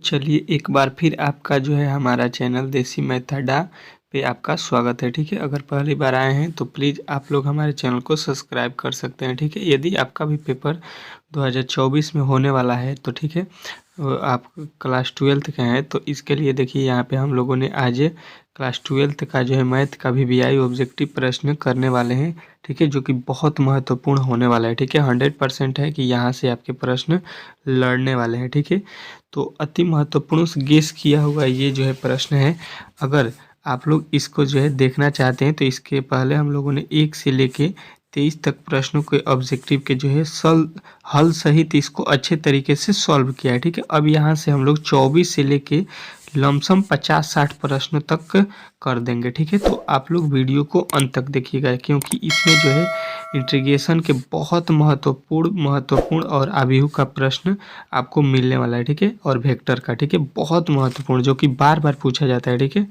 चलिए एक बार फिर आपका जो है हमारा चैनल देसी मैथ अड्डा पे आपका स्वागत है। ठीक है, अगर पहली बार आए हैं तो प्लीज़ आप लोग हमारे चैनल को सब्सक्राइब कर सकते हैं। ठीक है, यदि आपका भी पेपर 2024 में होने वाला है तो ठीक है, आप क्लास 12th के हैं तो इसके लिए देखिए यहाँ पे हम लोगों ने आज क्लास 12th का जो है मैथ का VVI ऑब्जेक्टिव प्रश्न करने वाले हैं। ठीक है, जो कि बहुत महत्वपूर्ण होने वाला है। ठीक है, 100% है कि यहाँ से आपके प्रश्न लड़ने वाले हैं। ठीक है, तो अति महत्वपूर्ण गेस किया हुआ ये जो है प्रश्न है। अगर आप लोग इसको जो है देखना चाहते हैं तो इसके पहले हम लोगों ने 1 से लेके 23 तक प्रश्नों के ऑब्जेक्टिव के जो है हल सहित इसको अच्छे तरीके से सॉल्व किया है। ठीक है, अब यहाँ से हम लोग 24 से लेके लमसम 50-60 प्रश्नों तक कर देंगे। ठीक है, तो आप लोग वीडियो को अंत तक देखिएगा क्योंकि इसमें जो है इंटीग्रेशन के बहुत महत्वपूर्ण और आव्यूह का प्रश्न आपको मिलने वाला है। ठीक है, और वेक्टर का, ठीक है, बहुत महत्वपूर्ण जो कि बार बार पूछा जाता है। ठीक है,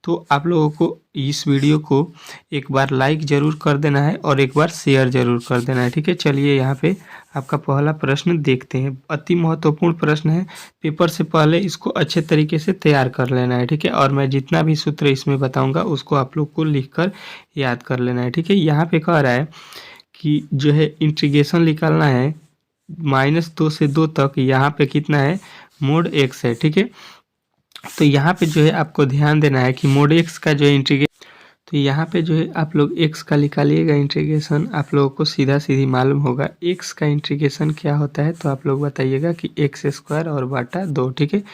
तो आप लोगों को इस वीडियो को एक बार लाइक ज़रूर कर देना है और एक बार शेयर ज़रूर कर देना है। ठीक है, चलिए यहाँ पे आपका पहला प्रश्न देखते हैं। अति महत्वपूर्ण प्रश्न है, पेपर से पहले इसको अच्छे तरीके से तैयार कर लेना है। ठीक है, और मैं जितना भी सूत्र इसमें बताऊंगा उसको आप लोग को लिखकर याद कर लेना है। ठीक है, यहाँ पे कह रहा है कि जो है इंटीग्रेशन निकालना है -2 से 2 तक। यहाँ पे कितना है, मोड x है। ठीक है, तो यहाँ पे जो है आपको ध्यान देना है कि मोड x का जो है इंटीग्रेशन, तो यहाँ पे जो है आप लोग x का निकालिएगा इंटीग्रेशन, आप लोगों को सीधी मालूम होगा x का इंटीग्रेशन क्या होता है। तो आप लोग बताइएगा कि x² और बटा 2। ठीक है,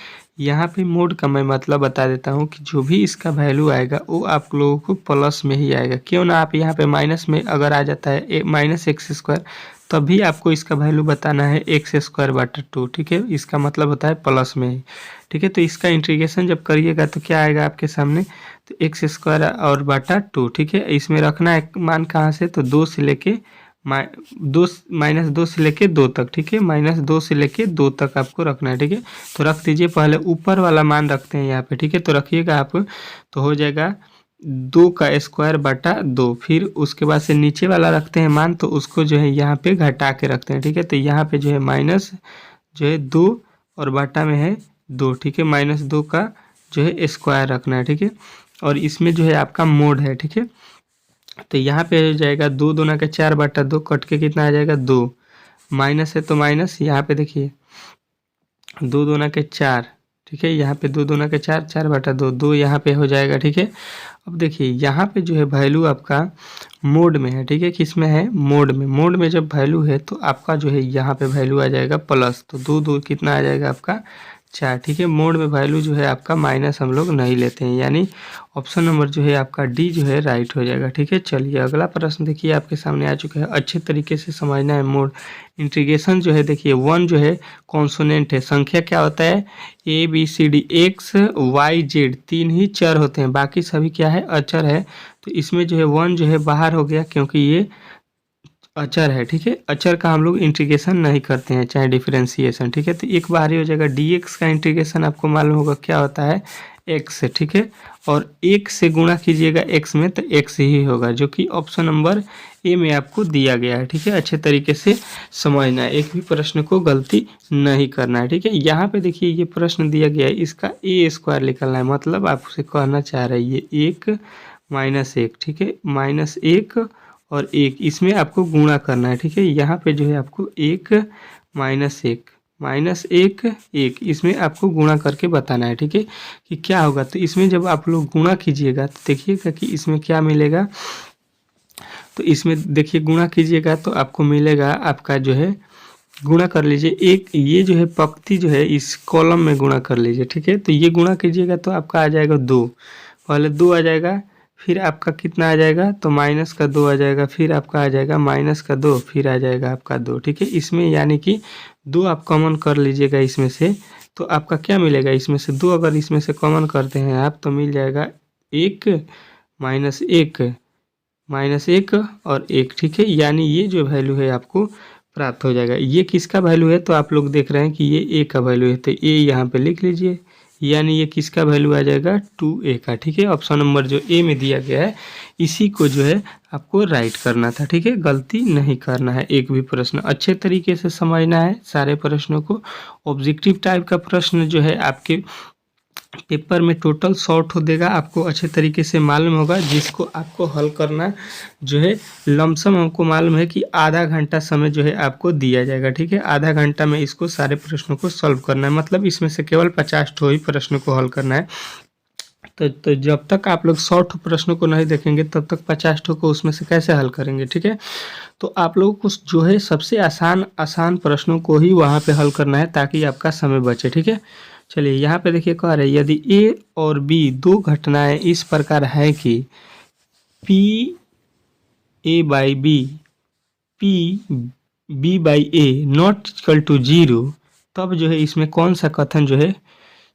यहाँ पे मोड का मैं मतलब बता देता हूँ कि जो भी इसका वैल्यू आएगा वो आप लोगों को प्लस में ही आएगा। क्यों ना, आप यहाँ पे माइनस में अगर आ जाता है -x², तब भी आपको इसका वैल्यू बताना है x² बटा 2। ठीक है, इसका मतलब होता है प्लस में ही। ठीक है, तो इसका इंटीग्रेशन जब करिएगा तो क्या आएगा आपके सामने, तो x² और बटा 2। ठीक है, इसमें रखना है मान कहाँ से, तो 2 से लेके -2 से लेके 2 तक। ठीक है, -2 से लेके 2 तक आपको रखना है। ठीक है, तो रख दीजिए, पहले ऊपर वाला मान रखते हैं यहाँ पे। ठीक है, तो रखिएगा आप, तो हो जाएगा 2 का स्क्वायर बटा 2। फिर उसके बाद से नीचे वाला रखते हैं मान, तो उसको जो है यहाँ पे घटा के रखते हैं। ठीक है, तो यहाँ पे जो है माइनस जो है 2 और बटा में है 2। ठीक है, -2 का जो है स्क्वायर रखना है। ठीक है, और इसमें जो है आपका मोड है। ठीक है, तो यहाँ पे हो जाएगा 2 दूना का 4 बटा 2, कट के कितना आ जाएगा 2, माइनस है तो माइनस, यहाँ पे देखिए 2 दूना के 4। ठीक है, यहाँ पे 2 दूना के 4, 4 बटा 2, 2 यहाँ पे हो जाएगा। ठीक है, अब देखिए यहाँ पे जो है वैल्यू आपका मोड में है। ठीक है, किस में है, मोड में। मोड में जब वैल्यू है तो आपका जो है यहाँ पे वैल्यू आ जाएगा प्लस, तो 2 कितना आ जाएगा आपका 4। ठीक है, मोड में वैल्यू जो है आपका माइनस हम लोग नहीं लेते हैं, यानी ऑप्शन नंबर जो है आपका डी जो है राइट हो जाएगा। ठीक है, चलिए अगला प्रश्न देखिए आपके सामने आ चुका है। अच्छे तरीके से समझना है मोड इंटीग्रेशन जो है। देखिए 1 जो है कॉन्सोनेंट है, संख्या क्या होता है, ABCD x y z 3 ही चर होते हैं, बाकी सभी क्या है, अचर है। तो इसमें जो है 1 जो है बाहर हो गया क्योंकि ये अचर है। ठीक है, अचर का हम लोग इंटीग्रेशन नहीं करते हैं, चाहे डिफरेंशिएशन। ठीक है, तो एक बाहर ही हो जाएगा। dx का इंटीग्रेशन आपको मालूम होगा क्या होता है, x से। ठीक है, और 1 से गुणा कीजिएगा x में तो x ही होगा, जो कि ऑप्शन नंबर ए में आपको दिया गया है। ठीक है, अच्छे तरीके से समझना है, एक भी प्रश्न को गलती नहीं करना है। ठीक है, यहाँ पे देखिए ये प्रश्न दिया गया है, इसका a² निकलना है, मतलब आपसे कहना चाह रहा है ये 1 -1। ठीक है, -1 और 1 इसमें आपको गुणा करना है। ठीक है, यहाँ पे जो है आपको 1 -1 1 इसमें आपको गुणा करके बताना है। ठीक है, कि क्या होगा, तो इसमें जब आप लोग गुणा कीजिएगा तो देखिएगा कि इसमें क्या मिलेगा। तो इसमें देखिए गुणा कीजिएगा तो आपको मिलेगा, आपका जो है गुणा कर लीजिए, एक ये जो है पंक्ति जो है इस कॉलम में गुणा कर लीजिए। ठीक है, तो ये गुणा कीजिएगा तो आपका आ जाएगा 2, पहले 2 आ जाएगा, फिर आपका कितना आ जाएगा, तो माइनस का 2 आ जाएगा, फिर आपका आ जाएगा माइनस का 2, फिर आ जाएगा आपका 2। ठीक है, इसमें यानी कि 2 आप कॉमन कर लीजिएगा इसमें से, तो आपका क्या मिलेगा, इसमें से 2 अगर इसमें से कॉमन करते हैं आप तो मिल जाएगा 1 -1 और 1। ठीक है, यानी ये जो वैल्यू है आपको प्राप्त हो जाएगा। ये किसका वैल्यू है, तो आप लोग देख रहे हैं कि ये ए का वैल्यू है, तो ए यहाँ पे लिख लीजिए, यानी ये किसका वैल्यू आ जाएगा 2a का। ठीक है, ऑप्शन नंबर जो ए में दिया गया है इसी को जो है आपको राइट करना था। ठीक है, गलती नहीं करना है। एक भी प्रश्न अच्छे तरीके से समझना है सारे प्रश्नों को। ऑब्जेक्टिव टाइप का प्रश्न जो है आपके पेपर में टोटल 100 देगा, आपको अच्छे तरीके से मालूम होगा, जिसको आपको हल करना जो है लमसम हमको मालूम है कि आधा घंटा समय जो है आपको दिया जाएगा। ठीक है, आधा घंटा में इसको सारे प्रश्नों को सॉल्व करना है, मतलब इसमें से केवल 50 ही प्रश्नों को हल करना है। तो जब तक आप लोग 100 प्रश्नों को नहीं देखेंगे तब तक 50 को उसमें से कैसे हल करेंगे। ठीक है, तो आप लोगों को जो है सबसे आसान प्रश्नों को ही वहाँ पे हल करना है ताकि आपका समय बचे। ठीक है, चलिए यहाँ पे देखिए कह रहे यदि ए और बी दो घटनाएं इस प्रकार है कि P A by B P B by A not equal to 0, तब जो है इसमें कौन सा कथन जो है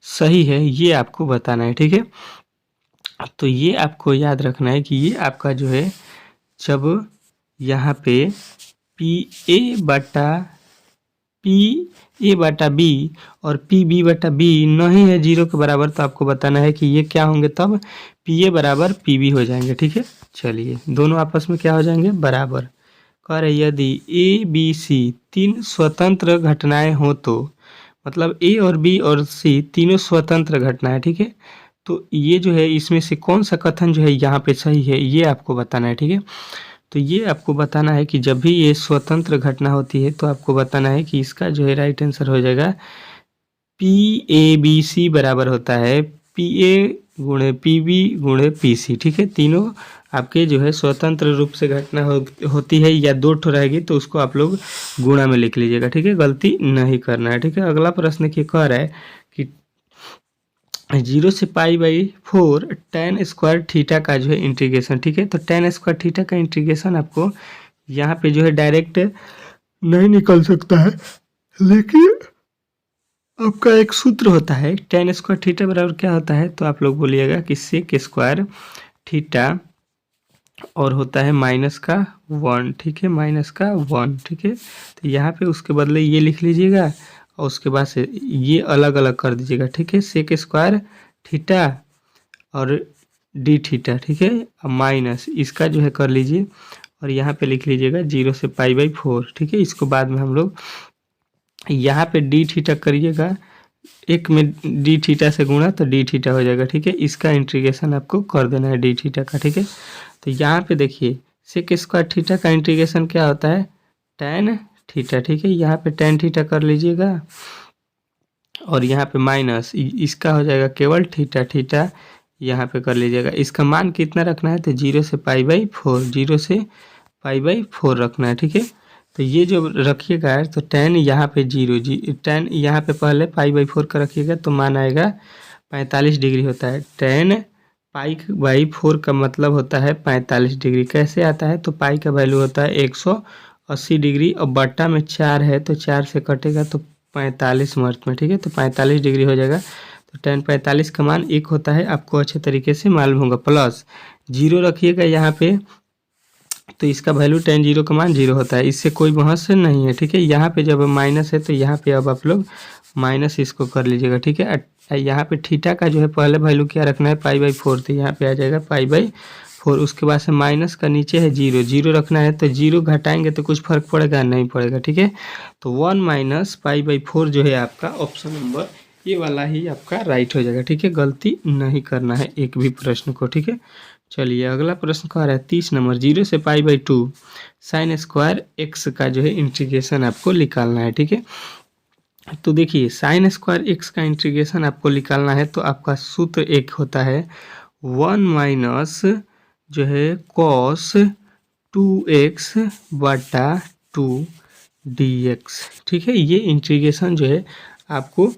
सही है ये आपको बताना है। ठीक है, तो ये आपको याद रखना है कि ये आपका जो है जब यहाँ पे पी ए बटा बी और पी बी बटा बी नहीं है 0 के बराबर, तो आपको बताना है कि ये क्या होंगे, तब पी ए बराबर पी बी हो जाएंगे। ठीक है, चलिए दोनों आपस में क्या हो जाएंगे, बराबर। कह रहे यदि ए बी सी 3 स्वतंत्र घटनाएं हो तो, मतलब ए और बी और सी तीनों स्वतंत्र घटनाएं। ठीक है, तो ये जो है इसमें से कौन सा कथन जो है यहाँ पे सही है ये आपको बताना है। ठीक है, तो ये आपको बताना है कि जब भी ये स्वतंत्र घटना होती है तो आपको बताना है कि इसका जो है राइट आंसर हो जाएगा पी ए बी सी बराबर होता है पी ए गुणे पी बी गुणे पी सी। ठीक है, तीनों आपके जो है स्वतंत्र रूप से घटना होती है या दो ठो रहेगी तो उसको आप लोग गुणा में लिख लीजिएगा। ठीक है, गलती नहीं करना है। ठीक है, अगला प्रश्न क्या कह रहा है कि 0 से π/4 tan स्क्वायर थीटा का जो है इंटीग्रेशन। ठीक है, तो tan स्क्वायर थीटा का इंटीग्रेशन आपको यहाँ पे जो है डायरेक्ट नहीं निकल सकता है, लेकिन आपका एक सूत्र होता है tan स्क्वायर थीटा बराबर क्या होता है, तो आप लोग बोलिएगा कि sec स्क्वायर थीटा और होता है -1। ठीक है, -1। ठीक है, तो यहाँ पे उसके बदले ये लिख लीजिएगा और उसके बाद से ये अलग अलग कर दीजिएगा। ठीक है, सेक स्क्वायर थीटा और डी थीटा। ठीक है, माइनस इसका जो है कर लीजिए और यहाँ पे लिख लीजिएगा 0 से π/4। ठीक है, इसको बाद में हम लोग यहाँ पे डी थीटा करिएगा, एक में डी थीटा से गुणा तो डी थीटा हो जाएगा। ठीक है, इसका इंटीग्रेशन आपको कर देना है डी थीटा का। ठीक है, तो यहाँ पे देखिए सेक स्क्वायर थीटा का इंटीग्रेशन क्या होता है, tan थीटा। ठीक है, यहाँ पे tan थीटा कर लीजिएगा और यहाँ पे माइनस इसका हो जाएगा केवल थीटा यहाँ पे कर लीजिएगा। इसका मान कितना रखना है, तो 0 से π/4, 0 से π/4 रखना है। ठीक है, तो ये जो रखिएगा तो tan यहाँ पे 0 tan यहाँ पे पहले π/4 का रखिएगा तो मान आएगा 45 डिग्री होता है। tan π/4 का मतलब होता है 45 डिग्री। कैसे आता है, तो पाई का वैल्यू होता है 180 डिग्री और बट्टा में 4 है तो 4 से कटेगा तो 45 मार्च में। ठीक है, तो 45 डिग्री हो जाएगा। तो tan 45 का मान 1 होता है, आपको अच्छे तरीके से मालूम होगा। प्लस 0 रखिएगा यहाँ पे तो इसका वैल्यू tan 0 का मान 0 होता है, इससे कोई बहस नहीं है। ठीक है, यहाँ पे जब माइनस है तो यहाँ पे अब आप लोग माइनस इसको कर लीजिएगा। ठीक है, यहाँ पे थीटा का जो है पहले वैल्यू क्या रखना है π/4, तो यहाँ पे आ जाएगा π/4। उसके बाद से माइनस का नीचे है 0 रखना है, तो 0 घटाएंगे तो कुछ फर्क पड़ेगा नहीं पड़ेगा। ठीक है, तो 1 - π/4 जो है आपका ऑप्शन नंबर ये वाला ही आपका राइट हो जाएगा। ठीक है, गलती नहीं करना है एक भी प्रश्न को। ठीक है, चलिए अगला प्रश्न कह रहा है 30 नंबर 0 से π/2 sin स्क्वायर x का जो है इंटीग्रेशन आपको निकालना है। ठीक है, तो देखिए sin स्क्वायर x का इंटीग्रेशन आपको निकालना है तो आपका सूत्र एक होता है 1 - जो है cos 2x बटा 2 dx। ठीक है, ये इंटीग्रेशन जो है आपको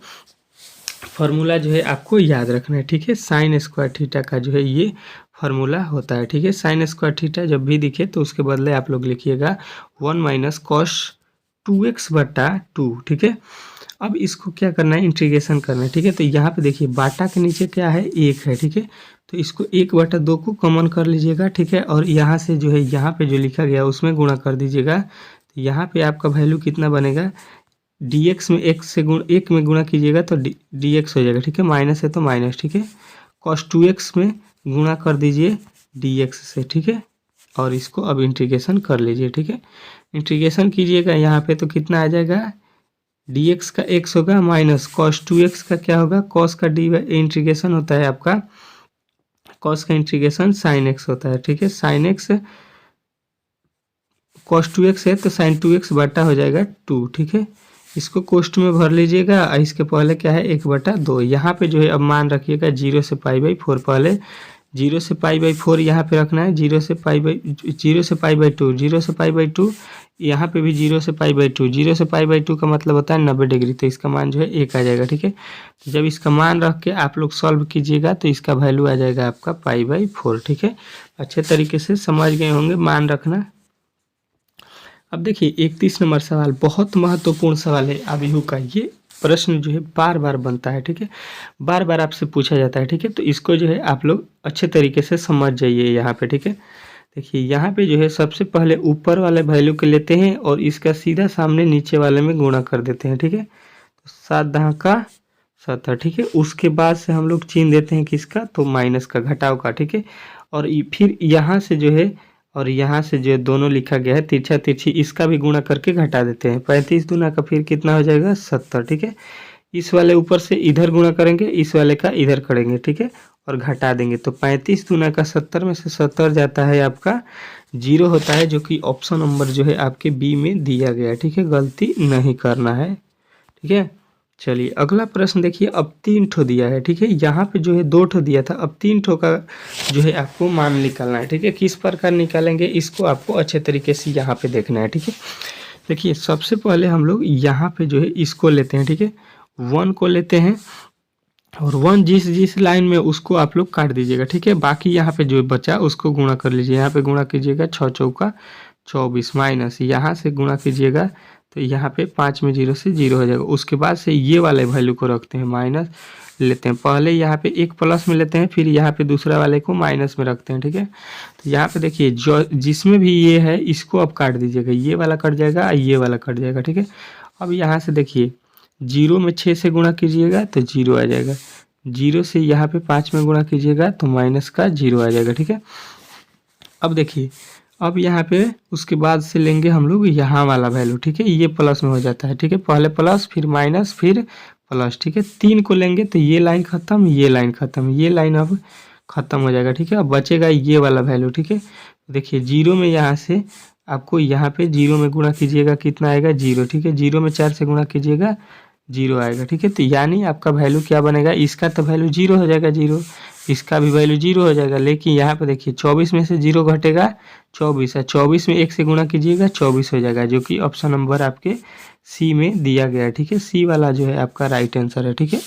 फार्मूला जो है आपको याद रखना है। ठीक है, साइन स्क्वायर थीटा का जो है ये फार्मूला होता है। ठीक है, साइन स्क्वायर थीटा जब भी दिखे तो उसके बदले आप लोग लिखिएगा 1 - cos 2x बटा 2। ठीक है, अब इसको क्या करना है, इंटीग्रेशन करना है। ठीक है, तो यहाँ पे देखिए बाटा के नीचे क्या है, 1 है। ठीक है, तो इसको 1/2 को कॉमन कर लीजिएगा। ठीक है, और यहाँ से जो है यहाँ पे जो लिखा गया उसमें गुणा कर दीजिएगा। तो यहाँ पे आपका वैल्यू कितना बनेगा, डी एक्स में एक में गुणा कीजिएगा तो डी एक्स हो जाएगा, ठीक है, माइनस है तो माइनस, ठीक है। कॉस 2x में गुणा कर दीजिए डी एक्स से, ठीक है, और इसको अब इंटीग्रेशन कर लीजिए, ठीक है। इंटीग्रेशन कीजिएगा यहाँ पे तो कितना आ जाएगा, डी एक्स का x होगा माइनस कॉस 2x का क्या होगा, कॉस का डी इंटीग्रेशन होता है आपका, कॉस का इंटीग्रेशन साइन एक्स होता है, ठीक है। साइन एक्स कॉस 2x है तो साइन 2x बटा हो जाएगा 2, ठीक है। इसको कोष्ठ में भर लीजिएगा, इसके पहले क्या है 1/2। यहाँ पे जो है अब मान रखिएगा 0 से π/4, पहले 0 से π/4 यहाँ पे रखना है, 0 से π/2, 0 से π/2, यहाँ पे भी 0 से π/2, 0 से π/2 का मतलब होता है 90 डिग्री, तो इसका मान जो है 1 आ जाएगा, ठीक है। तो जब इसका मान रख के आप लोग सॉल्व कीजिएगा तो इसका वैल्यू आ जाएगा आपका π/4, ठीक है। अच्छे तरीके से समझ गए होंगे मान रखना। अब देखिए 31 नंबर सवाल बहुत महत्वपूर्ण सवाल है अभिहू का, ये प्रश्न जो है बार बार बनता है, ठीक है, बार बार आपसे पूछा जाता है, ठीक है। तो इसको जो है आप लोग अच्छे तरीके से समझ जाइए यहाँ पे, ठीक है। देखिए यहाँ पे जो है सबसे पहले ऊपर वाले वैल्यू के लेते हैं और इसका सीधा सामने नीचे वाले में गुणा कर देते हैं, ठीक है। तो 7×10⁻⁷, ठीक है। उसके बाद से हम लोग चिन्ह देते हैं किसका, तो माइनस का, घटाव का, ठीक है। और फिर यहाँ से जो है और यहाँ से जो दोनों लिखा गया है तिरछा तिरछी, इसका भी गुणा करके घटा देते हैं। 35 दूना का फिर कितना हो जाएगा 70, ठीक है। इस वाले ऊपर से इधर गुणा करेंगे, इस वाले का इधर करेंगे, ठीक है, और घटा देंगे। तो 35 दूना का 70 में से 70 जाता है आपका 0 होता है, जो कि ऑप्शन नंबर जो है आपके बी में दिया गया है, ठीक है। गलती नहीं करना है, ठीक है। चलिए अगला प्रश्न देखिए, अब 3 ठो दिया है, ठीक है। यहाँ पे जो है 2 ठो दिया था, अब 3 ठो का जो है आपको मान निकालना है, ठीक है। किस प्रकार निकालेंगे इसको आपको अच्छे तरीके से यहाँ पे देखना है, ठीक है। देखिए सबसे पहले हम लोग यहाँ पे जो है इसको लेते हैं, ठीक है, 1 को लेते हैं और 1 जिस लाइन में उसको आप लोग काट दीजिएगा, ठीक है। बाकी यहाँ पे जो बचा उसको गुणा कर लीजिए, यहाँ पे गुणा कीजिएगा 6×4 = 24 माइनस यहाँ से गुणा कीजिएगा तो यहाँ पे 5 में 0 से 0 हो जाएगा। उसके बाद से ये वाले वैल्यू को रखते हैं, माइनस लेते हैं, पहले यहाँ पे एक प्लस में लेते हैं, फिर यहाँ पे दूसरा वाले को माइनस में रखते हैं, ठीक है। तो यहाँ पे देखिए जो जिसमें भी ये है इसको अब काट दीजिएगा, ये वाला कट जाएगा, ये वाला कट जाएगा, ठीक है। अब यहाँ से देखिए 0 में 6 से गुणा कीजिएगा तो 0 आ जाएगा, 0 से यहाँ पे 5 में गुणा कीजिएगा तो माइनस का 0 आ जाएगा, ठीक है। अब देखिए अब यहाँ पे उसके बाद से लेंगे हम लोग यहाँ वाला वैल्यू, ठीक है, ये प्लस में हो जाता है, ठीक है, पहले प्लस फिर माइनस फिर प्लस, ठीक है। 3 को लेंगे तो ये लाइन खत्म, ये लाइन खत्म, ये लाइन अब खत्म हो जाएगा, ठीक है। अब बचेगा ये वाला वैल्यू, ठीक है। देखिए 0 में यहाँ से आपको यहाँ पे 0 में गुणा कीजिएगा कितना आएगा 0, ठीक है। 0 में 4 से गुणा कीजिएगा 0 आएगा, ठीक है। तो यानी आपका वैल्यू क्या बनेगा, इसका तो वैल्यू 0 हो जाएगा 0, इसका भी वैल्यू 0 हो जाएगा। लेकिन यहाँ पे देखिए 24 में से 0 घटेगा 24 है, 24 में 1 से गुणा कीजिएगा 24 हो जाएगा, जो कि ऑप्शन नंबर आपके सी में दिया गया है, ठीक है। सी वाला जो है आपका राइट आंसर है, ठीक है।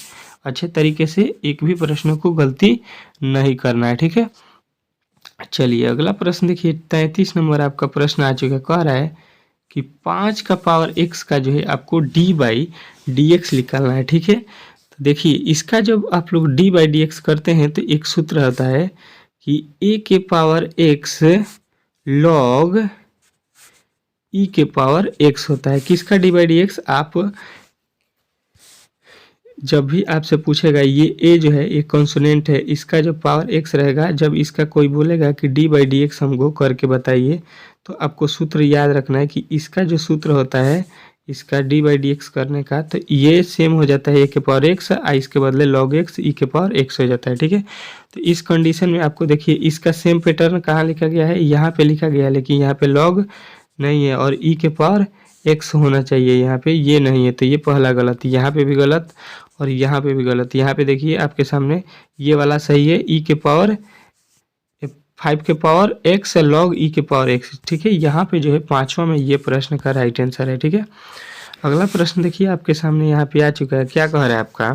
अच्छे तरीके से एक भी प्रश्न को गलती नहीं करना है, ठीक है। चलिए अगला प्रश्न देखिए, 33 नंबर आपका प्रश्न आ चुका है, कह रहा है कि 5 का पावर x का जो है आपको d/dx निकालना है, ठीक है। तो देखिए इसका जब आप लोग d/dx करते हैं तो एक सूत्र होता है कि a के पावर x log e के पावर x होता है। किसका d/dx, आप जब भी आपसे पूछेगा ये a जो है ये कॉन्सोनेंट है, इसका जो पावर x रहेगा, जब इसका कोई बोलेगा कि d/dx हमको करके बताइए तो आपको सूत्र याद रखना है कि इसका जो सूत्र होता है इसका d/dx करने का, तो ये सेम हो जाता है a के पावर x, इसके बदले log x e के पावर x हो जाता है, ठीक है। तो इस कंडीशन में आपको देखिए इसका सेम पैटर्न कहाँ लिखा गया है, यहाँ पे लिखा गया है, लेकिन यहाँ पे log नहीं है और e के पावर x होना चाहिए, यहाँ पे ये नहीं है, तो ये पहला गलत, यहाँ पे भी गलत और यहाँ पे भी गलत। यहाँ पे देखिए आपके सामने ये वाला सही है, e के पावर 5 के पावर x log e के पावर x, ठीक है। यहाँ पे जो है 5वां में ये प्रश्न का राइट आंसर है, ठीक है। अगला प्रश्न देखिए आपके सामने यहाँ पे आ चुका है, क्या कह रहा है आपका,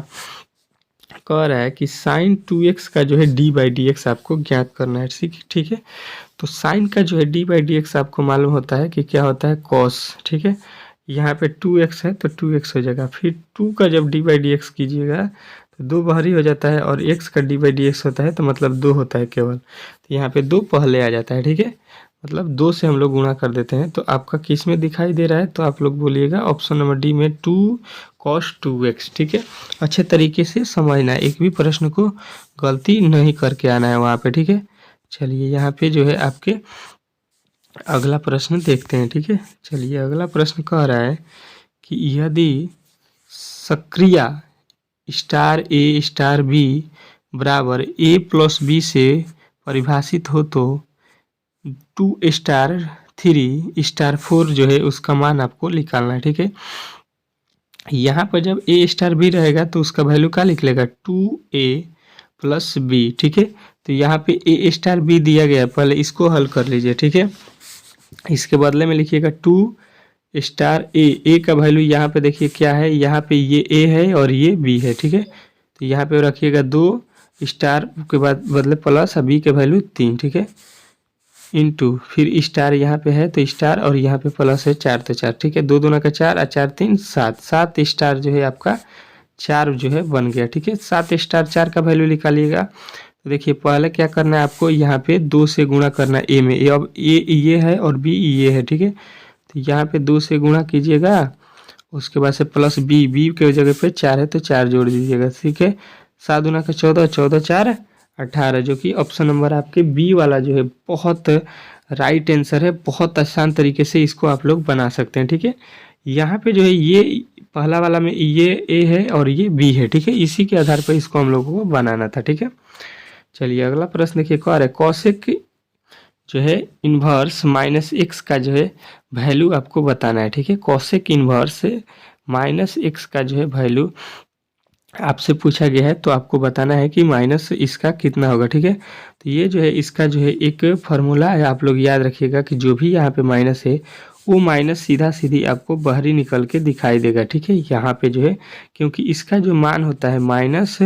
कह रहा है कि sin 2x का जो है d/dx आपको ज्ञात करना है, ठीक है। तो sin का जो है d/dx आपको मालूम होता है कि क्या होता है cos, ठीक है। यहाँ पे 2x है तो 2x हो जाएगा, फिर 2 का जब d/dx कीजिएगा तो 2 बाहरी हो जाता है और x का d/dx होता है तो मतलब 2 होता है केवल, तो यहाँ पे 2 पहले आ जाता है, ठीक है। मतलब 2 से हम लोग गुणा कर देते हैं। तो आपका किस में दिखाई दे रहा है, तो आप लोग बोलिएगा ऑप्शन नंबर डी में 2 cos 2x, ठीक है। अच्छे तरीके से समझना है, एक भी प्रश्न को गलती नहीं करके आना है वहाँ पे, ठीक है। चलिए यहाँ पे जो है आपके अगला प्रश्न देखते हैं, ठीक है। चलिए अगला प्रश्न कह रहा है कि यदि सक्रिया स्टार ए स्टार बी बराबर ए प्लस बी से परिभाषित हो तो 2 स्टार 3 स्टार 4 जो है उसका मान आपको निकालना है, ठीक है। यहाँ पर जब ए स्टार बी रहेगा तो उसका वैल्यू क्या लिख लेगा, 2a प्लस बी, ठीक है। तो यहाँ पे ए स्टार बी दिया गया है, पहले इसको हल कर लीजिए, ठीक है। इसके बदले में लिखिएगा 2 स्टार ए का वैल्यू यहाँ पे देखिए क्या है, यहाँ पे ये ए है और ये बी है, ठीक है। तो यहाँ पे रखिएगा 2 स्टार के बाद बदले प्लस बी के वैल्यू 3, ठीक है, इंटू फिर स्टार यहाँ पे है तो स्टार और यहाँ पे प्लस है 4 तो 4, ठीक है। 2 दूना का 4 और 4 3 7, 7 स्टार जो है आपका 4 जो है बन गया, ठीक है। 7 स्टार 4 का वैल्यू निकालिएगा। तो देखिए पहले क्या करना है आपको, यहाँ पे 2 से गुणा करना है ए में, अब ए ये है और बी ये है, ठीक है। तो यहाँ पे 2 से गुणा कीजिएगा, उसके बाद से प्लस बी के जगह पे 4 है तो 4 जोड़ दीजिएगा, ठीक है। 7 दूना का 14, 14 4 18, जो कि ऑप्शन नंबर आपके बी वाला जो है बहुत राइट आंसर है। बहुत आसान तरीके से इसको आप लोग बना सकते हैं, ठीक है। यहाँ पे जो है ये पहला वाला में ये ए है और ये बी है, ठीक है। इसी के आधार पर इसको हम लोगों को बनाना था, ठीक है। चलिए अगला प्रश्न देखिए क्या है, कौशिक जो है इन्वर्स माइनस एक्स का जो है वैल्यू आपको बताना है, ठीक है। कौशिक इन्वर्स माइनस एक्स का जो है वैल्यू आपसे पूछा गया है, तो आपको बताना है कि माइनस इसका कितना होगा, ठीक है। तो ये जो है इसका जो है एक फार्मूला है, आप लोग याद रखिएगा कि जो भी यहाँ पे माइनस है वो माइनस सीधा सीधी आपको बाहरी निकल के दिखाई देगा, ठीक है। यहाँ पे जो है क्योंकि इसका जो मान होता है माइनस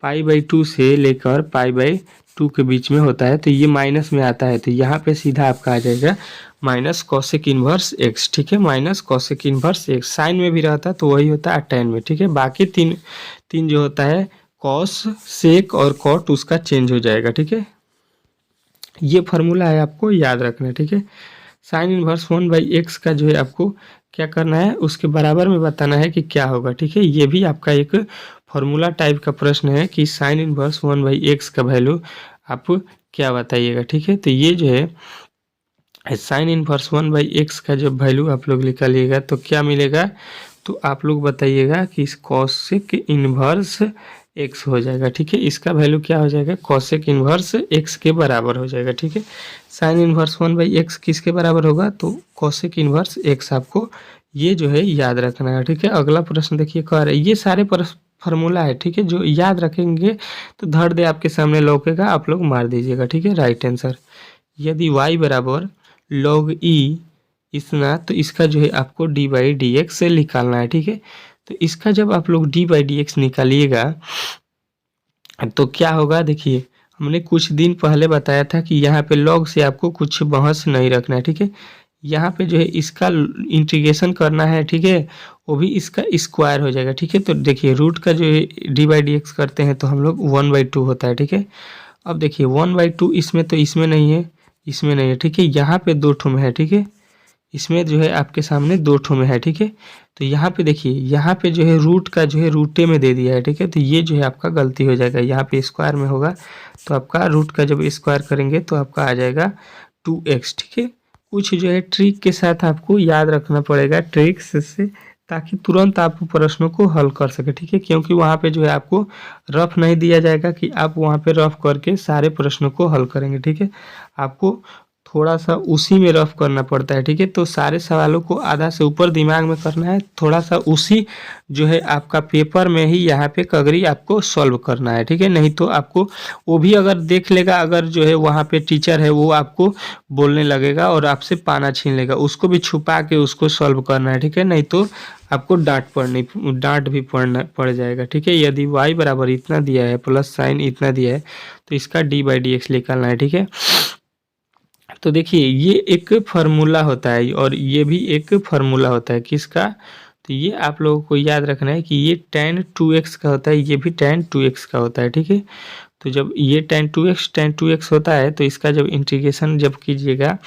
π/2 से लेकर π/2 के बीच में होता है, तो ये माइनस में आता है, तो यहाँ पे सीधा आपका आ जाएगा माइनस कॉसेक इन्वर्स एक्स, ठीक है। Minus cosec inverse X sine में भी रहता है तो वही होता है tan में, ठीक है। बाकी तीन जो होता है कॉस सेक और कॉट उसका चेंज हो जाएगा, ठीक है। ये फार्मूला है, आपको याद रखना है, ठीक है। साइन इन्वर्स 1/x का जो है आपको क्या करना है, उसके बराबर में बताना है कि क्या होगा, ठीक है। ये भी आपका एक फार्मूला टाइप का प्रश्न है कि साइन इन्वर्स 1/x का वैल्यू आप क्या बताइएगा, ठीक है। तो ये जो है साइन इन्वर्स 1/x का जब वैल्यू आप लोग निकालिएगा तो क्या मिलेगा, तो आप लोग बताइएगा कि कॉसेक इन्वर्स एक्स हो जाएगा, ठीक है। इसका वैल्यू क्या हो जाएगा, कॉसेक इन्वर्स एक्स के बराबर हो जाएगा, ठीक है। साइन इन्वर्स 1/x किसके बराबर होगा, तो कॉसेक इन्वर्स एक्स, आपको ये जो है याद रखना है, ठीक है। अगला प्रश्न देखिए कह रहा है, ये सारे फार्मूला है, ठीक है, जो याद रखेंगे तो धड़ दे आपके सामने लौकेगा, आप लोग मार दीजिएगा, ठीक है। राइट आंसर, यदि y बराबर log e इतना, तो इसका जो है आपको d/dx से निकालना है, ठीक है। तो इसका जब आप लोग d/dx निकालिएगा तो क्या होगा, देखिए हमने कुछ दिन पहले बताया था कि यहाँ पे log से आपको कुछ बहस नहीं रखना है, ठीक है। यहाँ पे जो है इसका इंटीग्रेशन करना है, ठीक है, वो भी इसका स्क्वायर हो जाएगा, ठीक है। तो देखिए रूट का जो है d/dx करते हैं तो हम लोग 1/2 होता है, ठीक है। अब देखिए 1/2 इसमें तो इसमें नहीं है, इसमें नहीं है, ठीक है। यहाँ पे 2 ठो में है, ठीक है। इसमें जो है आपके सामने 2 ठो में है, ठीक है। तो यहाँ पे देखिए, यहाँ पे जो है रूट का जो है रूटे में दे दिया है, ठीक है। तो ये जो है आपका गलती हो जाएगा, यहाँ पे स्क्वायर में होगा तो आपका रूट का जब स्क्वायर करेंगे तो आपका आ जाएगा 2x, ठीक है। कुछ जो है ट्रिक के साथ आपको याद रखना पड़ेगा, ट्रिक्स से, ताकि तुरंत आप प्रश्नों को हल कर सके, ठीक है। क्योंकि वहाँ पे जो है आपको रफ नहीं दिया जाएगा कि आप वहाँ पे रफ करके सारे प्रश्नों को हल करेंगे, ठीक है। आपको थोड़ा सा उसी में रफ करना पड़ता है, ठीक है। तो सारे सवालों को आधा से ऊपर दिमाग में करना है, थोड़ा सा उसी जो है आपका पेपर में ही यहाँ पे कगरी आपको सॉल्व करना है, ठीक है। नहीं तो आपको वो भी अगर देख लेगा, अगर जो है वहाँ पे टीचर है वो आपको बोलने लगेगा और आपसे पाना छीन लेगा, उसको भी छुपा के उसको सॉल्व करना है, ठीक है। नहीं तो आपको डांट भी पड़ जाएगा, ठीक है। यदि y बराबर इतना दिया है प्लस साइन इतना दिया है तो इसका d/dx निकालना है, ठीक है। तो देखिए ये एक फार्मूला होता है और ये भी एक फार्मूला होता है, किसका, तो ये आप लोगों को याद रखना है कि ये tan 2x का होता है, ये भी tan 2x का होता है, ठीक है। तो जब ये tan 2x होता है तो इसका जब इंटीग्रेशन जब कीजिएगा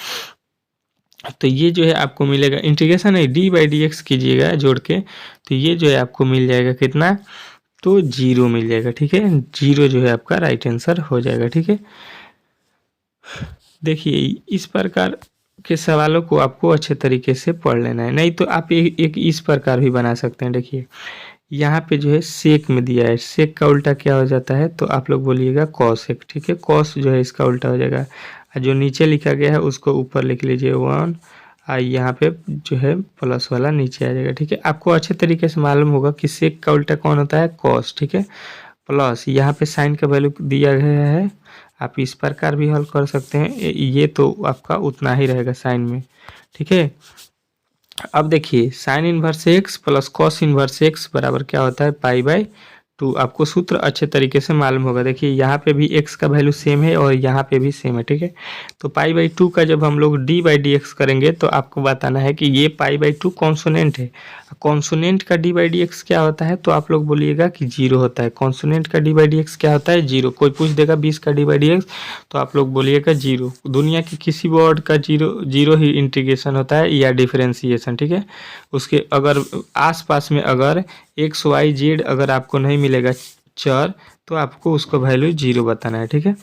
तो ये जो है आपको मिलेगा, इंटीग्रेशन है d/dx कीजिएगा जोड़ के, तो ये जो है आपको मिल जाएगा कितना, तो 0 मिल जाएगा। ठीक है, 0 जो है आपका राइट आंसर हो जाएगा। ठीक है, देखिए इस प्रकार के सवालों को आपको अच्छे तरीके से पढ़ लेना है, नहीं तो आप एक इस प्रकार भी बना सकते हैं। देखिए यहाँ पे जो है सेक में दिया है, सेक का उल्टा क्या हो जाता है, तो आप लोग बोलिएगा कॉसेक। ठीक है, कॉस जो है इसका उल्टा हो जाएगा, जो नीचे लिखा गया है उसको ऊपर लिख लीजिए 1, यहाँ पे जो है प्लस वाला नीचे आ जाएगा। ठीक है, आपको अच्छे तरीके से मालूम होगा कि सेक का उल्टा कौन होता है, कॉस। ठीक है, प्लस यहाँ पे साइन का वैल्यू दिया गया है, आप इस प्रकार भी हल कर सकते हैं, ये तो आपका उतना ही रहेगा साइन में। ठीक है, अब देखिए sine inverse x plus cos inverse x बराबर क्या होता है, π/2। आपको सूत्र अच्छे तरीके से मालूम होगा। देखिए यहाँ पे भी एक्स का वैल्यू सेम है और यहाँ पे भी सेम है। ठीक है, तो π/2 का जब हम लोग d/dx करेंगे तो आपको बताना है कि ये π/2 कॉन्सोनेंट है। कॉन्सोनेंट का d/dx क्या होता है, तो आप लोग बोलिएगा कि 0 होता है। कॉन्सोनेंट का d/dx क्या होता है, 0। कोई पूछ देगा 20 का d/dx तो आप लोग बोलिएगा 0। दुनिया के किसी वर्ड का 0 ही इंटीग्रेशन होता है या डिफरेंशिएशन। ठीक है, उसके अगर आसपास में अगर एक्स वाई जेड अगर आपको नहीं मिलेगा चर, तो आपको उसको वैल्यू 0 बताना है। ठीक है,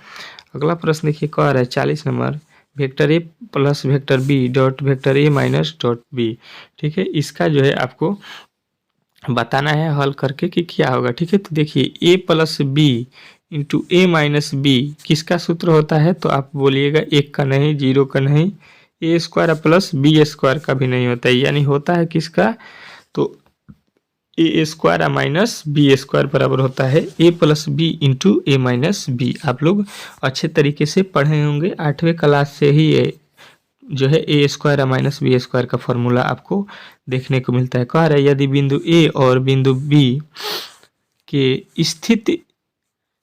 अगला प्रश्न देखिए कह रहा है 40 number, vector A plus vector B dot vector A minus dot B. ठीक है, इसका जो है आपको बताना है हल करके कि क्या होगा। ठीक है, तो देखिए ए प्लस बी इंटू ए माइनस बी किसका सूत्र होता है, तो आप बोलिएगा 1 का नहीं, 0 का नहीं, ए स्क्वायर प्लस बी स्क्वायर का भी नहीं होता है, यानी होता है किसका, तो ए स्क्वायर माइनस बी स्क्वायर बराबर होता है ए प्लस बी इंटू ए माइनस बी। आप लोग अच्छे तरीके से पढ़े होंगे, 8वीं क्लास से ही ये जो है ए स्क्वायर माइनस बी स्क्वायर का फॉर्मूला आपको देखने को मिलता है। कह रहा है यदि बिंदु ए और बिंदु बी के स्थित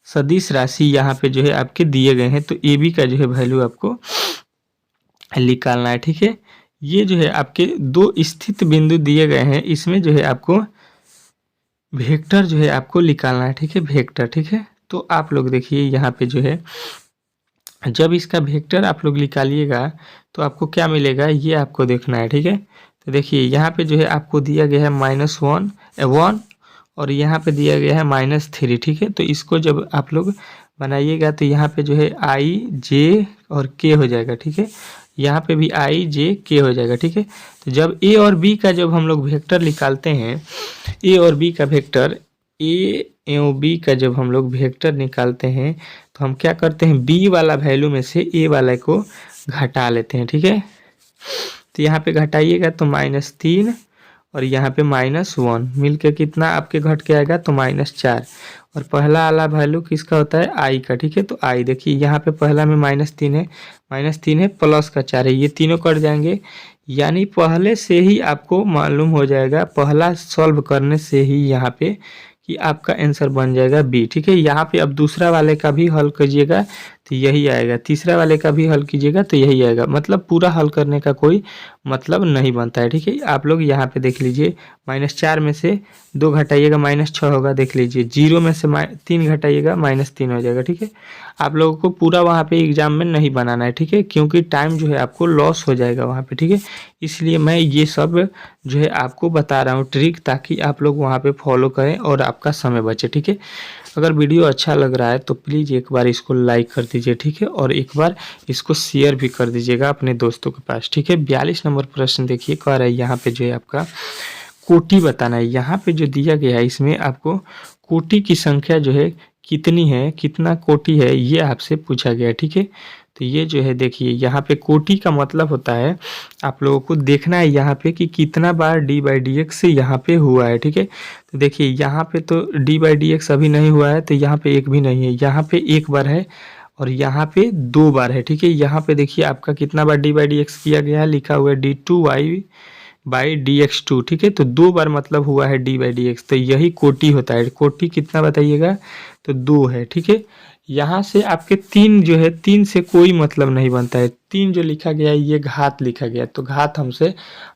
सदिश राशि यहाँ पे जो है आपके दिए गए हैं, तो ए बी का जो है वैल्यू आपको निकालना है। ठीक है, ये जो है आपके दो स्थित बिंदु दिए गए हैं, इसमें जो है आपको वेक्टर जो है आपको निकालना है। ठीक है, वेक्टर। ठीक है, तो आप लोग देखिए यहाँ पे जो है जब इसका वेक्टर आप लोग निकालिएगा तो आपको क्या मिलेगा, ये आपको देखना है। ठीक है, तो देखिए यहाँ पे जो है आपको दिया गया है -1 और यहाँ पे दिया गया है -3। ठीक है, तो इसको जब आप लोग बनाइएगा तो यहाँ पे जो है i j और k हो जाएगा। ठीक है, यहाँ पे भी i j k हो जाएगा। ठीक है, तो जब a और b का जब हम लोग वेक्टर निकालते हैं, a और b का वेक्टर, a एवं b का जब हम लोग वेक्टर निकालते हैं तो हम क्या करते हैं, b वाला वैल्यू में से a वाला को घटा लेते हैं। ठीक है, तो यहाँ पे घटाइएगा तो -3 और यहाँ पे -1 मिलके कितना आपके घट के आएगा, तो -4। और पहला वाला वैल्यू किसका होता है, i का। ठीक है, तो i देखिए यहाँ पे पहला में -3 है, -3 है प्लस का 4 है, ये तीनों कट जाएंगे, यानी पहले से ही आपको मालूम हो जाएगा, पहला सॉल्व करने से ही यहाँ पे कि आपका आंसर बन जाएगा बी। ठीक है, यहाँ पे अब दूसरा वाले का भी हल कीजिएगा तो यही आएगा, तीसरा वाले का भी हल कीजिएगा तो यही आएगा, मतलब पूरा हल करने का कोई मतलब नहीं बनता है। ठीक है, आप लोग यहाँ पे देख लीजिए, -4 में से 2 घटाइएगा -6 होगा, देख लीजिए 0 में से 3 घटाइएगा -3 हो जाएगा। ठीक है, आप लोगों को पूरा वहाँ पे एग्जाम में नहीं बनाना है। ठीक है, क्योंकि टाइम जो है आपको लॉस हो जाएगा वहाँ पे। ठीक है, इसलिए मैं ये सब जो है आपको बता रहा हूँ ट्रिक, ताकि आप लोग वहाँ पे फॉलो करें और आपका समय बचे। ठीक है, अगर वीडियो अच्छा लग रहा है तो प्लीज़ एक बार इसको लाइक कर दीजिए। ठीक है, और एक बार इसको शेयर भी कर दीजिएगा अपने दोस्तों के पास। ठीक है, 42 नंबर प्रश्न देखिए, कह रहा है यहाँ पे जो है आपका कोटि बताना है। यहाँ पे जो दिया गया है इसमें आपको कोटि की संख्या जो है कितनी है, कितना कोटि है, ये आपसे पूछा गया है। ठीक है, तो ये जो है देखिए यहाँ पे कोटि का मतलब होता है, आप लोगों को देखना है यहाँ पे कि कितना बार d/dx से यहाँ पे हुआ है। ठीक है, तो देखिए यहाँ पे तो d/dx अभी नहीं हुआ है, तो यहाँ पे एक भी नहीं है, यहाँ पे एक बार है और यहाँ पे 2 बार है। ठीक है, यहाँ पे देखिए आपका कितना बार d/dx किया गया है, लिखा हुआ है d2y/dx2। ठीक है, तो 2 बार मतलब हुआ है d/dx, तो यही कोटि होता है। कोटि कितना बताइएगा, तो 2 है। ठीक है, यहाँ से आपके 3 जो है, 3 से कोई मतलब नहीं बनता है, 3 जो लिखा गया है ये घात लिखा गया, तो घात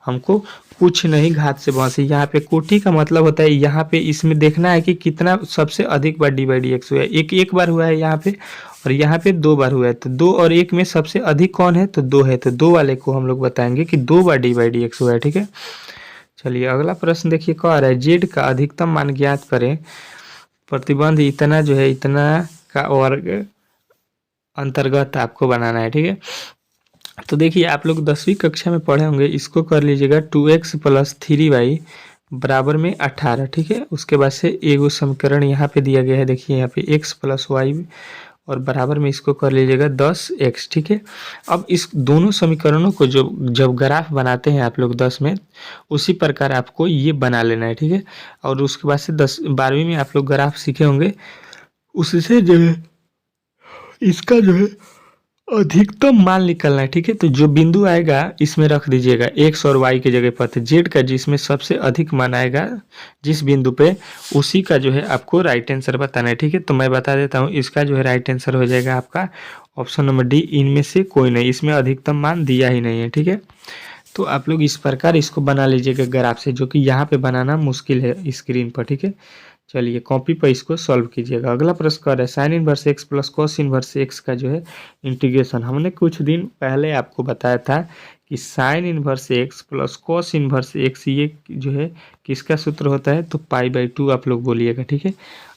हमको कुछ नहीं घात से बहुत सी। यहाँ पे कोटि का मतलब होता है यहाँ पे इसमें देखना है कि कितना सबसे अधिक बार डी बाई डी एक्स हुआ है। एक बार हुआ है यहाँ पे, और यहाँ पे 2 बार हुआ है। तो 2 और 1 में सबसे अधिक कौन है? तो 2 है। तो 2 वाले को हम लोग बताएंगे कि 2 बार डी बाई डी एक्स हुआ है। ठीक है, चलिए अगला प्रश्न देखिए, कह रहा है जेड का अधिकतम मान ज्ञात करें। प्रतिबंध इतना जो है, इतना का वर्ग अंतर्गत आपको बनाना है। ठीक है, तो देखिए आप लोग 10वीं कक्षा में पढ़े होंगे, इसको कर लीजिएगा 2x प्लस 3y बराबर में 18। ठीक है, उसके बाद से एगो समीकरण यहाँ पे दिया गया है, देखिए यहाँ पे x प्लस वाई और बराबर में इसको कर लीजिएगा 10x। ठीक है, अब इस दोनों समीकरणों को जो जब ग्राफ बनाते हैं आप लोग 10 में, उसी प्रकार आपको ये बना लेना है। ठीक है, और उसके बाद से 12वीं में आप लोग ग्राफ सीखे होंगे, उससे जो है इसका जो है अधिकतम मान निकलना है। ठीक है, तो जो बिंदु आएगा इसमें रख दीजिएगा x और y की जगह पर, जेड का जिसमें सबसे अधिक मान आएगा जिस बिंदु पे, उसी का जो है आपको राइट आंसर बताना है। ठीक है, तो मैं बता देता हूँ, इसका जो है राइट आंसर हो जाएगा आपका ऑप्शन नंबर डी, इनमें से कोई नहीं, इसमें अधिकतम मान दिया ही नहीं है। ठीक है, तो आप लोग इस प्रकार इसको बना लीजिएगा ग्राफ से, जो कि यहाँ पे बनाना मुश्किल है स्क्रीन पर। ठीक है, चलिए कॉपी पर इसको सॉल्व कीजिएगा। अगला प्रश्न कर रहा है sine inverse x plus cos inverse x का जो है इंटीग्रेशन। हमने कुछ दिन पहले आपको बताया था कि sine inverse x plus cos inverse x ये जो है किसका सूत्र होता है? तो π/2 आप लोग बोलिएगा। ठीक है,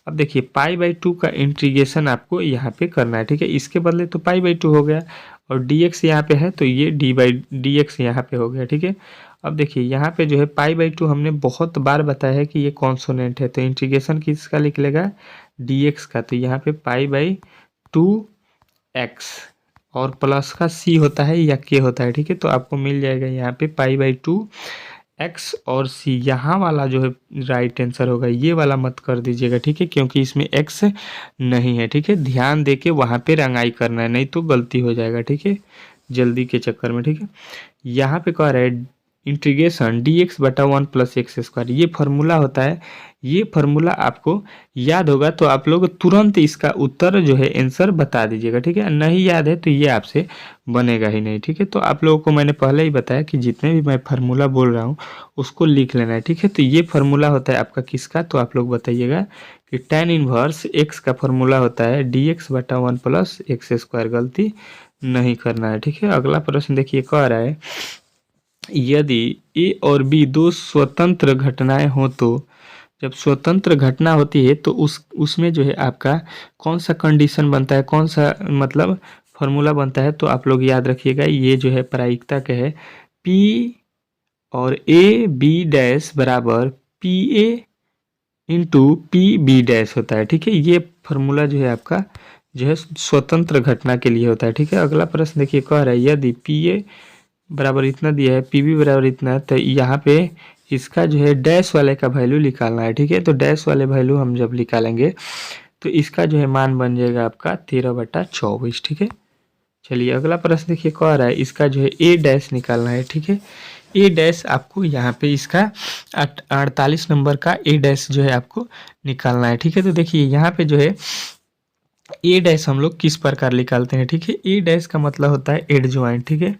अब देखिए π/2 का इंटीग्रेशन आपको यहाँ पे करना है। ठीक है, इसके बदले तो π/2 हो गया, और dx यहाँ पे है तो ये d/dx यहाँ पे हो गया। ठीक है, अब देखिए यहाँ पे जो है π/2 हमने बहुत बार बताया है कि ये कॉन्सोनेंट है, तो इंटीग्रेशन किसका लिख लेगा? dx का। तो यहाँ पे π/2x और प्लस का c होता है या k होता है। ठीक है, तो आपको मिल जाएगा यहाँ पे π/2x और c। यहाँ वाला जो है राइट आंसर होगा, ये वाला मत कर दीजिएगा। ठीक है, क्योंकि इसमें x नहीं है। ठीक है, ध्यान दे के वहाँ पे रंगाई करना है, नहीं तो गलती हो जाएगा। ठीक है, जल्दी के चक्कर में। ठीक है, यहाँ पे कह रहा है integration dx/1 plus x square, ये फार्मूला होता है। ये फार्मूला आपको याद होगा तो आप लोग तुरंत इसका उत्तर जो है आंसर बता दीजिएगा। ठीक है, नहीं याद है तो ये आपसे बनेगा ही नहीं। ठीक है, तो आप लोगों को मैंने पहले ही बताया कि जितने भी मैं फार्मूला बोल रहा हूँ उसको लिख लेना है। ठीक है, तो ये फार्मूला होता है आपका किसका? तो आप लोग बताइएगा कि tan इनवर्स एक्स का फार्मूला होता है dx/1 प्लस एक्स स्क्वायर। गलती नहीं करना है। ठीक है, अगला प्रश्न देखिए, कह रहा है यदि ए और बी दो स्वतंत्र घटनाएं हो, तो जब स्वतंत्र घटना होती है तो उसमें जो है आपका कौन सा कंडीशन बनता है, कौन सा मतलब फॉर्मूला बनता है? तो आप लोग याद रखिएगा, ये जो है प्रायिकता का है, पी और ए बी डैश बराबर P A into P B dash होता है। ठीक है, ये फार्मूला जो है आपका जो है स्वतंत्र घटना के लिए होता है। ठीक है, अगला प्रश्न देखिए, कह रहा है यदि पी ए बराबर इतना दिया है, पी बी बराबर इतना है, तो यहाँ पे इसका जो है डैश वाले का वैल्यू निकालना है। ठीक है, तो डैश वाले वैल्यू हम जब निकालेंगे तो इसका जो है मान बन जाएगा आपका 13/24। ठीक है, चलिए अगला प्रश्न देखिए, कह रहा है इसका जो है ए डैश निकालना है। ठीक है, ए डैश आपको यहाँ पे इसका 48 नंबर का ए डैश जो है आपको निकालना है। ठीक है, तो देखिए यहाँ पे जो है ए डैश हम लोग किस प्रकार निकालते हैं? ठीक है, ए डैश का मतलब होता है एडजॉइंट। ठीक है,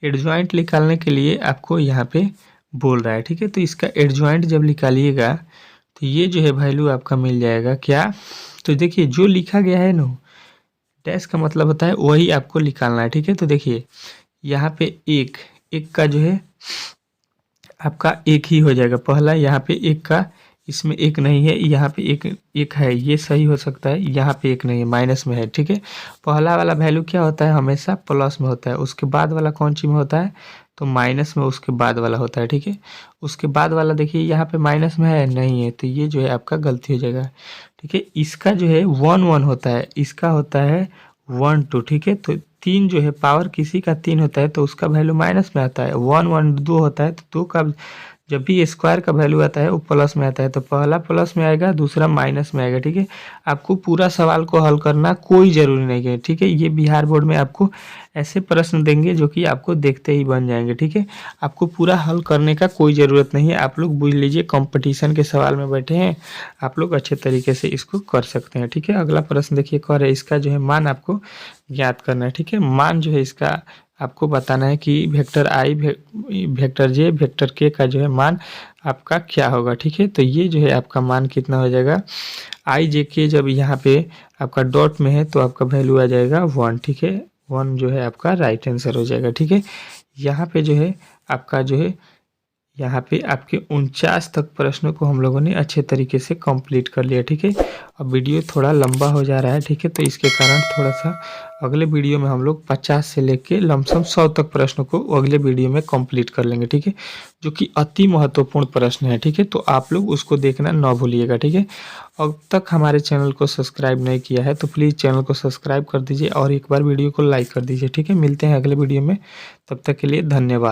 एडजॉइंट निकालने के लिए आपको यहाँ पे बोल रहा है। ठीक है, तो इसका एडजॉइंट जब निकालिएगा तो ये जो है वैल्यू आपका मिल जाएगा क्या? तो देखिए जो लिखा गया है ना, डैश का मतलब होता है वही आपको निकालना है। ठीक है, तो देखिए यहाँ पे एक का जो है आपका एक ही हो जाएगा पहला, यहाँ पे एक का, इसमें एक नहीं है, यहाँ पे एक है, ये सही हो सकता है, यहाँ पे एक नहीं है, माइनस में है। ठीक है, पहला वाला वैल्यू क्या होता है? हमेशा प्लस में होता है, उसके बाद वाला कौन सी में होता है? तो माइनस में उसके बाद वाला होता है। ठीक है, उसके बाद वाला देखिए यहाँ पे माइनस में है, नहीं है, तो ये जो है आपका गलती हो जाएगा। ठीक है, इसका जो है 1 होता है, इसका होता है 1 2। ठीक है, तो 3 जो है पावर किसी का 3 होता है तो उसका वैल्यू माइनस में आता है। 1 1 2 होता है तो 2 का जब भी स्क्वायर का वैल्यू आता है वो प्लस में आता है, तो पहला प्लस में आएगा, दूसरा माइनस में आएगा। ठीक है, आपको पूरा सवाल को हल करना कोई ज़रूरी नहीं है। ठीक है, ये बिहार बोर्ड में आपको ऐसे प्रश्न देंगे जो कि आपको देखते ही बन जाएंगे। ठीक है, आपको पूरा हल करने का कोई ज़रूरत नहीं है। आप लोग बुझ लीजिए कंपटीशन के सवाल में बैठे हैं, आप लोग अच्छे तरीके से इसको कर सकते हैं। ठीक है, अगला प्रश्न देखिए, कह रहे हैं इसका जो है मान आपको ज्ञात करना है। ठीक है, मान जो है इसका आपको बताना है कि वेक्टर आई वेक्टर जे वेक्टर के का जो है मान आपका क्या होगा। ठीक है, तो ये जो है आपका मान कितना हो जाएगा, आई जे के जब यहाँ पे आपका डॉट में है तो आपका वैल्यू आ जाएगा 1। ठीक है, 1 जो है आपका राइट आंसर हो जाएगा। ठीक है, यहाँ पे जो है आपका जो है यहाँ पे आपके 49 तक प्रश्नों को हम लोगों ने अच्छे तरीके से कंप्लीट कर लिया। ठीक है, अब वीडियो थोड़ा लंबा हो जा रहा है। ठीक है, तो इसके कारण थोड़ा सा अगले वीडियो में हम लोग 50 से लेके लमसम 100 तक प्रश्नों को अगले वीडियो में कंप्लीट कर लेंगे। ठीक है, जो कि अति महत्वपूर्ण प्रश्न है। ठीक है, तो आप लोग उसको देखना ना भूलिएगा। ठीक है, अब तक हमारे चैनल को सब्सक्राइब नहीं किया है तो प्लीज़ चैनल को सब्सक्राइब कर दीजिए और एक बार वीडियो को लाइक कर दीजिए। ठीक है, मिलते हैं अगले वीडियो में, तब तक के लिए धन्यवाद।